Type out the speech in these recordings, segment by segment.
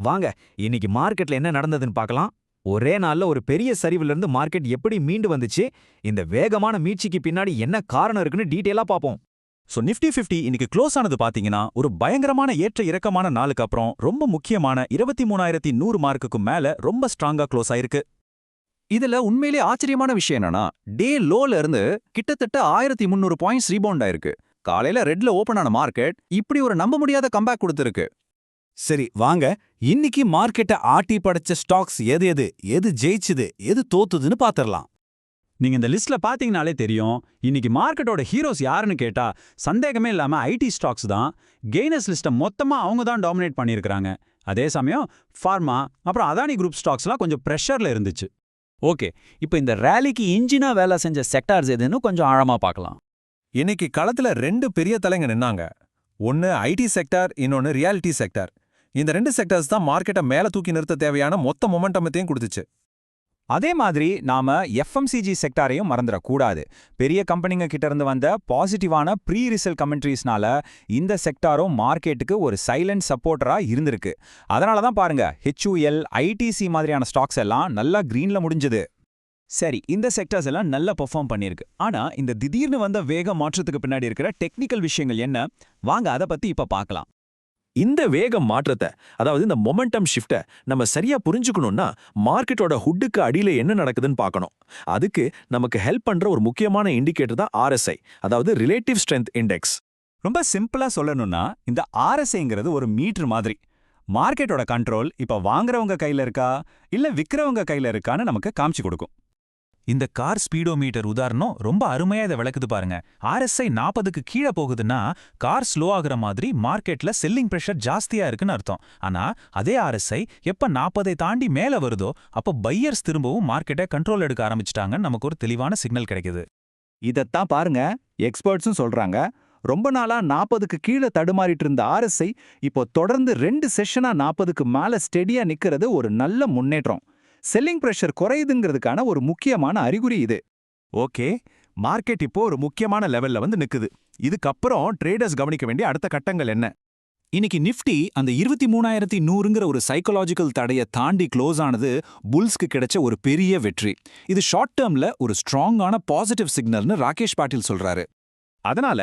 வாங்க இன்னைக்கு மார்க்கெட்ல என்ன நடந்ததுன்னு பார்க்கலாம். ஒரே நாள்ல ஒரு பெரிய சரிவுல இருந்து மார்க்கெட் எப்படி மீண்டு வந்துச்சு, இந்த வேகமான மீட்சிக்கு பின்னாடி என்ன காரணம் இருக்குன்னு டீடைலா பார்ப்போம். நிஃப்டி 50 இன்னைக்கு க்ளோஸ் ஆனது பாத்தீங்கன்னா ஒரு பயங்கரமான ஏற்ற இறக்கமான நாளுக்கு அப்புறம் ரொம்ப முக்கியமான 23,100 மார்க்குக்கு மேல ரொம்ப ஸ்ட்ராங்கா க்ளோஸ் ஆயிருக்கு. இதுல உண்மையிலே ஆச்சரியமான விஷயம் என்னன்னா, டே லோல இருந்து கிட்டத்தட்ட 1300 பாயிண்ட்ஸ் ரீபவுண்ட் ஆயிருக்கு. காலையில ரெட்ல ஓபன் ஆன மார்க்கெட் இப்படி ஒரு நம்ப முடியாத கம்பேக் கொடுத்திருக்கு. சரி வாங்க, இன்னைக்கு மார்க்கெட்டை ஆட்டி படைச்ச ஸ்டாக்ஸ் எது ஜெயிச்சுது எது தோத்துதுன்னு பாத்திரலாம். நீங்க இந்த லிஸ்ட்ல பாத்தீங்கனாலே தெரியும், இன்னைக்கு மார்க்கெட்டோட ஹீரோஸ் யாருன்னு கேட்டா சந்தேகமே இல்லாம ஐடி ஸ்டாக்ஸ் தான். கெய்னர்ஸ் லிஸ்ட்டை மொத்தமா அவங்க தான் டாமினேட் பண்ணியிருக்காங்க. அதே சமயம் ஃபார்மா அப்புறம் அதானி குரூப் ஸ்டாக்ஸ்லாம் கொஞ்சம் ப்ரெஷர்ல இருந்துச்சு. ஓகே, இப்போ இந்த ரேலிக்கு இன்ஜினா வேலை செஞ்ச செக்டார்ஸ் எதுன்னு கொஞ்சம் ஆழமா பார்க்கலாம். இன்னைக்கு களத்துல 2 பெரிய தலைங்க நின்னாங்க. ஒன்னு ஐடி செக்டார், இன்னொன்னு ரியாலிட்டி செக்டார். இந்த 2 செக்டார்ஸ் தான் மார்க்கெட்டை மேல தூக்கி நிறுத்த தேவையான மொத்த மொமெண்டமத்தையும் கொடுத்துச்சு. அதே மாதிரி நாம எஃப்எம்சிஜி செக்டாரையும் மறந்துடக்கூடாது. பெரிய கம்பெனிங்க கிட்ட இருந்து வந்த பாசிட்டிவான ப்ரீ ரிசல்ட் கமெண்ட்ரிஸ்னால இந்த செக்டாரும் மார்க்கெட்டுக்கு ஒரு சைலண்ட் சப்போர்ட்டரா இருந்திருக்கு. அதனால தான் பாருங்க, ஹெச்யூஎல், ஐடிசி மாதிரியான ஸ்டாக்ஸ் எல்லாம் நல்லா கிரீன்ல முடிஞ்சது. சரி, இந்த செக்டர்ஸ் எல்லாம் நல்லா பெர்ஃபார்ம் பண்ணிருக்கு. ஆனா இந்த திடீர்னு வந்த வேக மாற்றத்துக்கு பின்னாடி இருக்கிற டெக்னிக்கல் விஷயங்கள் என்ன, வாங்க அதை பத்தி இப்ப பார்க்கலாம். இந்த வேக மாற்றத்தை, அதாவது இந்த மொமெண்டம் ஷிஃப்ட்டை நம்ம சரியா புரிஞ்சுக்கணும்னா மார்க்கெட்டோட ஹுட்டுக்கு அடியில என்ன நடக்குதுன்னு பார்க்கணும். அதுக்கு நமக்கு ஹெல்ப் பண்ற ஒரு முக்கியமான இண்டிகேட்டர் தான் RSI, அதாவது ரிலேட்டிவ் ஸ்ட்ரென்த் இண்டெக்ஸ். ரொம்ப சிம்பிளா சொல்லணும்னா இந்த RSIங்கிறது ஒரு மீட்டர் மாதிரி. மார்க்கெட்டோட கண்ட்ரோல் இப்ப வாங்குறவங்க கையில இருக்கா இல்ல விக்கிறவங்க கையில இருக்கான்னு நமக்கு காமிச்சு கொடுக்கும். இந்த கார் ஸ்பீடோமீட்டர் உதாரணம் ரொம்ப அருமையா இதை விளக்குது பாருங்க. RSI 40க்கு கீழே போகுதுன்னா கார் ஸ்லோ ஆகுற மாதிரி மார்க்கெட்ல செல்லிங் பிரஷர் ஜாஸ்தியா இருக்குன்னு அர்த்தம். ஆனா அதே RSI எப்ப 40ஐ தாண்டி மேல வருதோ அப்ப பையர்ஸ் திரும்பவும் மார்க்கெட்டை கண்ட்ரோல் எடுக்க ஆரம்பிச்சிட்டாங்கன்னு நமக்கு ஒரு தெளிவான சிக்னல் கிடைக்குது. இதத்தான் பாருங்க, எக்ஸ்பர்ட்ஸும் சொல்றாங்க. ரொம்ப நாளா 40க்கு கீழே தடுமாறிட்டு இருந்த RSI இப்போ தொடர்ந்து 2 செஷனா 40க்கு மேல ஸ்டெடியா நிக்கிறது ஒரு நல்ல முன்னேற்றம். செல்லிங் பிரஷர் குறையுதுங்கிறதுக்கான ஒரு முக்கியமான அறிகுறி இது. ஓகே, மார்க்கெட் இப்போ ஒரு முக்கியமான லெவல்ல வந்து நிக்குது. இதுக்கப்புறம் ட்ரேடர்ஸ் கவனிக்க வேண்டிய அடுத்த கட்டங்கள் என்ன? இன்னைக்கு நிஃப்டி அந்த 23,100ங்கிற ஒரு சைக்கலாஜிக்கல் தடையை தாண்டி க்ளோஸ் ஆனது புல்ஸ்க்கு கிடைச்ச ஒரு பெரிய வெற்றி. இது ஷார்ட் டேர்ம்ல ஒரு ஸ்ட்ராங்கான பாசிட்டிவ் சிக்னல்னு ராகேஷ் பாட்டில் சொல்றாரு. அதனால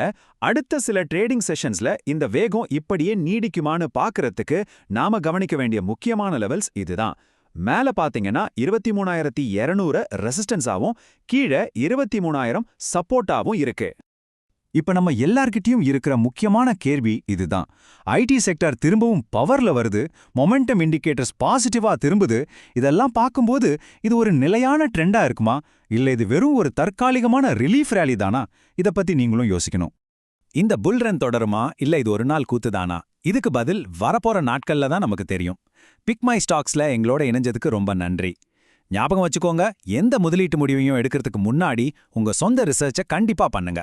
அடுத்த சில ட்ரேடிங் செஷன்ஸ்ல இந்த வேகம் இப்படியே நீடிக்குமான்னு பாக்குறதுக்கு நாம கவனிக்க வேண்டிய முக்கியமான லெவல்ஸ் இதுதான். மேல பாத்தீங்கன்னா 23,200 ரெசிஸ்டன்ஸாவும் கீழே 23,000 சப்போர்ட்டாவும் இருக்கு. இப்ப நம்ம எல்லார்கிட்டயும் இருக்கிற முக்கியமான கேள்வி இதுதான். ஐடி செக்டார் திரும்பவும் பவர்ல வருது, மொமெண்டம் இண்டிகேட்டர்ஸ் பாசிட்டிவா திரும்புது. இதெல்லாம் பார்க்கும்போது இது ஒரு நிலையான ட்ரெண்டா இருக்குமா, இல்ல இது வெறும் ஒரு தற்காலிகமான ரிலீஃப் ரேலி தானா? இத பத்தி நீங்களும் யோசிக்கணும். இந்த புல் ரன் தொடருமா இல்ல இது ஒரு நாள் கூத்துதானா? இதுக்கு பதில் வரப்போற நாட்கள்ல தான் நமக்கு தெரியும். பிக் மை ஸ்டாக்ஸ்ல எங்களோட இணைஞ்சதுக்கு ரொம்ப நன்றி. ஞாபகம் வச்சுக்கோங்க, எந்த முதலீட்டு முடிவையும் எடுக்கிறதுக்கு முன்னாடி உங்க சொந்த ரிசர்ச்சை கண்டிப்பா பண்ணுங்க.